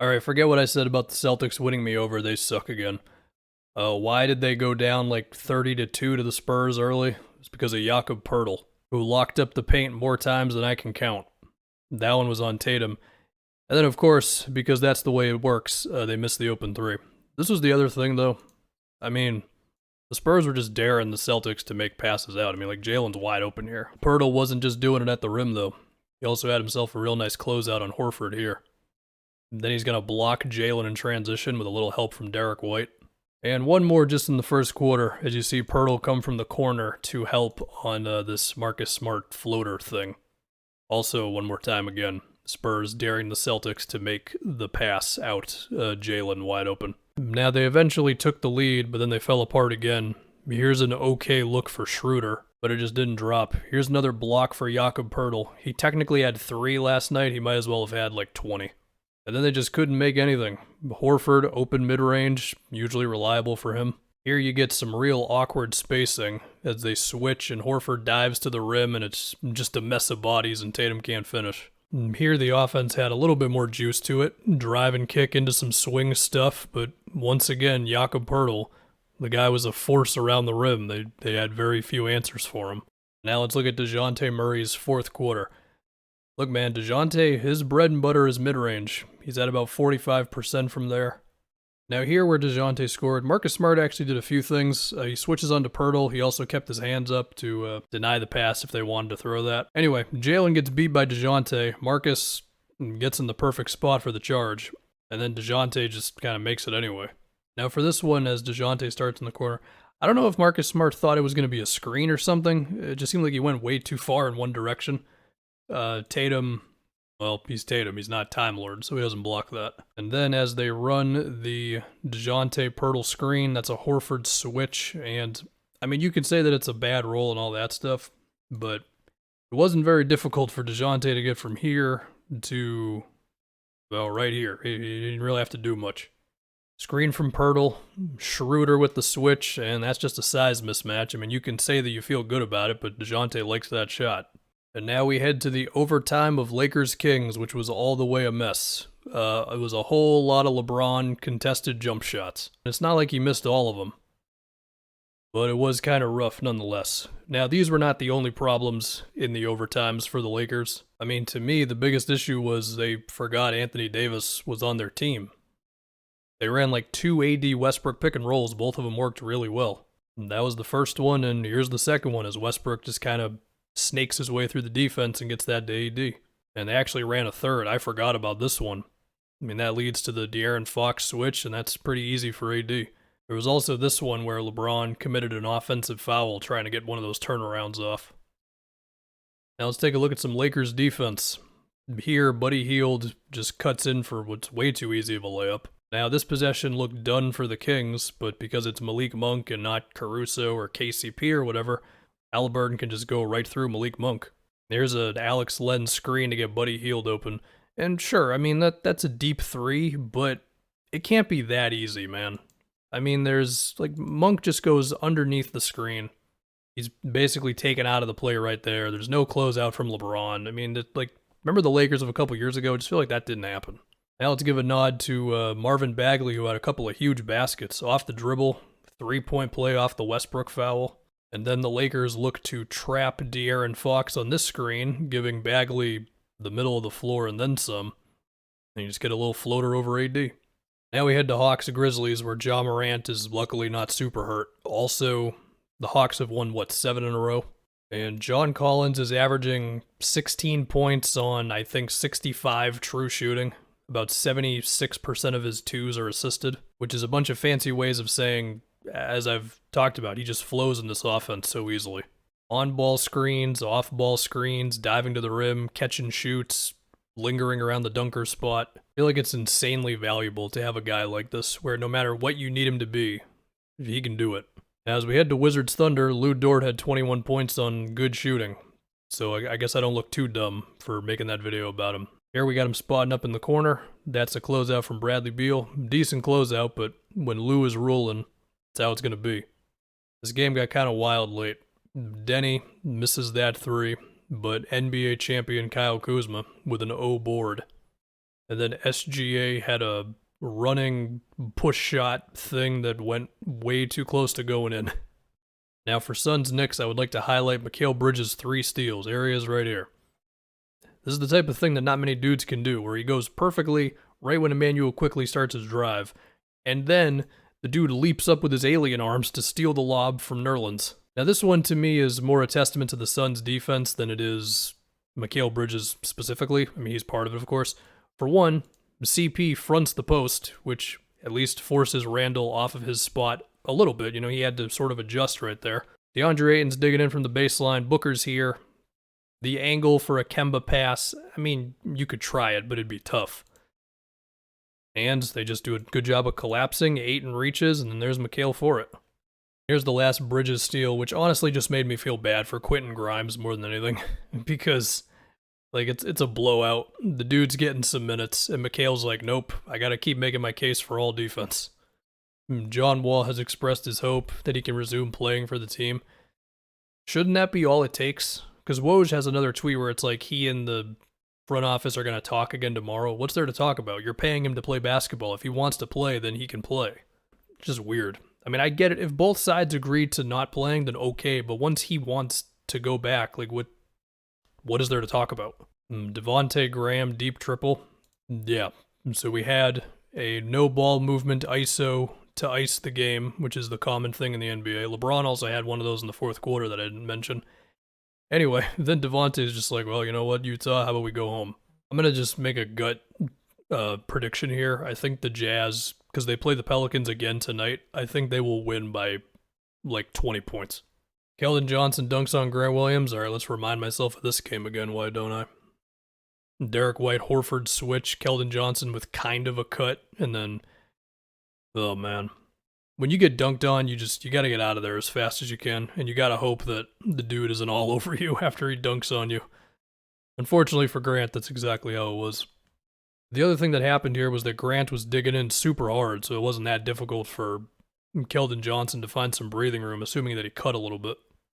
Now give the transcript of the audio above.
Alright, forget what I said about the Celtics winning me over. They suck again. Why did they go down like 30-2 to the Spurs early? It's because of Jakob Poeltl, who locked up the paint more times than I can count. That one was on Tatum. And then, of course, because that's the way it works, they missed the open three. This was the other thing, though. I mean, the Spurs were just daring the Celtics to make passes out. I mean, like, Jalen's wide open here. Poeltl wasn't just doing it at the rim, though. He also had himself a real nice closeout on Horford here. And then he's going to block Jalen in transition with a little help from Derek White. And one more just in the first quarter, as you see Poeltl come from the corner to help on this Marcus Smart floater thing. Also, one more time again, Spurs daring the Celtics to make the pass out, Jalen wide open. Now, they eventually took the lead, but then they fell apart again. Here's an okay look for Schroeder, but it just didn't drop. Here's another block for Jakob Poeltl. He technically had 3 last night. He might as well have had like 20. And then they just couldn't make anything. Horford, open mid-range, usually reliable for him. Here you get some real awkward spacing as they switch and Horford dives to the rim and it's just a mess of bodies and Tatum can't finish. Here the offense had a little bit more juice to it, drive and kick into some swing stuff, but once again, Jakob Poeltl, the guy was a force around the rim. They had very few answers for him. Now let's look at DeJounte Murray's fourth quarter. Look, man, DeJounte, his bread and butter is mid-range. He's at about 45% from there. Now here where DeJounte scored, Marcus Smart actually did a few things. He switches on to Poeltl. He also kept his hands up to deny the pass if they wanted to throw that. Anyway, Jalen gets beat by DeJounte. Marcus gets in the perfect spot for the charge. And then DeJounte just kind of makes it anyway. Now for this one, as DeJounte starts in the corner, I don't know if Marcus Smart thought it was going to be a screen or something. It just seemed like he went way too far in one direction. Tatum, well, he's Tatum. He's not Time Lord, so he doesn't block that. And then as they run the DeJounte Poeltl screen, that's a Horford switch. And, I mean, you could say that it's a bad roll and all that stuff, but it wasn't very difficult for DeJounte to get from here to, well, right here. He didn't really have to do much. Screen from Poeltl, Schroeder with the switch, and that's just a size mismatch. I mean, you can say that you feel good about it, but DeJounte likes that shot. And now we head to the overtime of Lakers-Kings, which was all the way a mess. It was a whole lot of LeBron contested jump shots. It's not like he missed all of them, but it was kind of rough nonetheless. Now, these were not the only problems in the overtimes for the Lakers. I mean, to me, the biggest issue was they forgot Anthony Davis was on their team. They ran like 2 AD Westbrook pick and rolls. Both of them worked really well. And that was the first one, and here's the second one, as Westbrook just kind of snakes his way through the defense and gets that to AD. And they actually ran a third. I forgot about this one. I mean, that leads to the De'Aaron Fox switch, and that's pretty easy for AD. There was also this one where LeBron committed an offensive foul trying to get one of those turnarounds off. Now let's take a look at some Lakers defense. Here, Buddy Hield just cuts in for what's way too easy of a layup. Now, this possession looked done for the Kings, but because it's Malik Monk and not Caruso or KCP or whatever, Halliburton can just go right through Malik Monk. There's an Alex Len screen to get Buddy Hield open. And sure, I mean, that's a deep three, but it can't be that easy, man. I mean, there's, like, Monk just goes underneath the screen. He's basically taken out of the play right there. There's no closeout from LeBron. I mean, like, remember the Lakers of a couple years ago? I just feel like that didn't happen. Now let's give a nod to Marvin Bagley, who had a couple of huge baskets. Off the dribble, 3-point play off the Westbrook foul. And then the Lakers look to trap De'Aaron Fox on this screen, giving Bagley the middle of the floor and then some. And you just get a little floater over AD. Now we head to Hawks Grizzlies, where Ja Morant is luckily not super hurt. Also, the Hawks have won, 7 in a row? And John Collins is averaging 16 points on, I think, 65 true shooting. About 76% of his twos are assisted, which is a bunch of fancy ways of saying, as I've talked about, he just flows in this offense so easily. On-ball screens, off-ball screens, diving to the rim, catch and shoots, lingering around the dunker spot. I feel like it's insanely valuable to have a guy like this, where no matter what you need him to be, he can do it. Now, as we head to Wizards Thunder, Lou Dort had 21 points on good shooting, so I guess I don't look too dumb for making that video about him. Here we got him spotting up in the corner. That's a closeout from Bradley Beal. Decent closeout, but when Lou is rolling, that's how it's going to be. This game got kind of wild late. Denny misses that 3, but NBA champion Kyle Kuzma with an O board. And then SGA had a running push shot thing that went way too close to going in. Now for Suns Knicks, I would like to highlight Mikal Bridges' 3 steals. Areas right here. This is the type of thing that not many dudes can do, where he goes perfectly right when Emmanuel quickly starts his drive, and then the dude leaps up with his alien arms to steal the lob from Nerlens. Now this one to me is more a testament to the Suns' defense than it is Mikal Bridges specifically. I mean, he's part of it, of course. For one, CP fronts the post, which at least forces Randall off of his spot a little bit. You know, he had to sort of adjust right there. DeAndre Ayton's digging in from the baseline. Booker's here. The angle for a Kemba pass, I mean, you could try it, but it'd be tough. And they just do a good job of collapsing. Ayton reaches, and then there's Mikal for it. Here's the last Bridges steal, which honestly just made me feel bad for Quentin Grimes more than anything. Because, like, it's a blowout. The dude's getting some minutes, and Mikal's like, nope, I gotta keep making my case for all defense. John Wall has expressed his hope that he can resume playing for the team. Shouldn't that be all it takes? Because Woj has another tweet where it's like he and the front office are going to talk again tomorrow. What's there to talk about? You're paying him to play basketball. If he wants to play, then he can play. It's just weird. I mean, I get it. If both sides agree to not playing, then okay. But once he wants to go back, like what is there to talk about? Devontae Graham, deep triple. Yeah. So we had a no ball movement ISO to ice the game, which is the common thing in the NBA. LeBron also had one of those in the fourth quarter that I didn't mention. Anyway, then Devontae's just like, well, you know what, Utah, how about we go home? I'm going to just make a gut prediction here. I think the Jazz, because they play the Pelicans again tonight, I think they will win by like 20 points. Keldon Johnson dunks on Grant Williams. All right, let's remind myself of this game again, why don't I? Derek White, Horford switch, Keldon Johnson with kind of a cut, and then, oh man. When you get dunked on, you got to get out of there as fast as you can, and you got to hope that the dude isn't all over you after he dunks on you. Unfortunately for Grant, that's exactly how it was. The other thing that happened here was that Grant was digging in super hard, so it wasn't that difficult for Keldon Johnson to find some breathing room, assuming that he cut a little bit.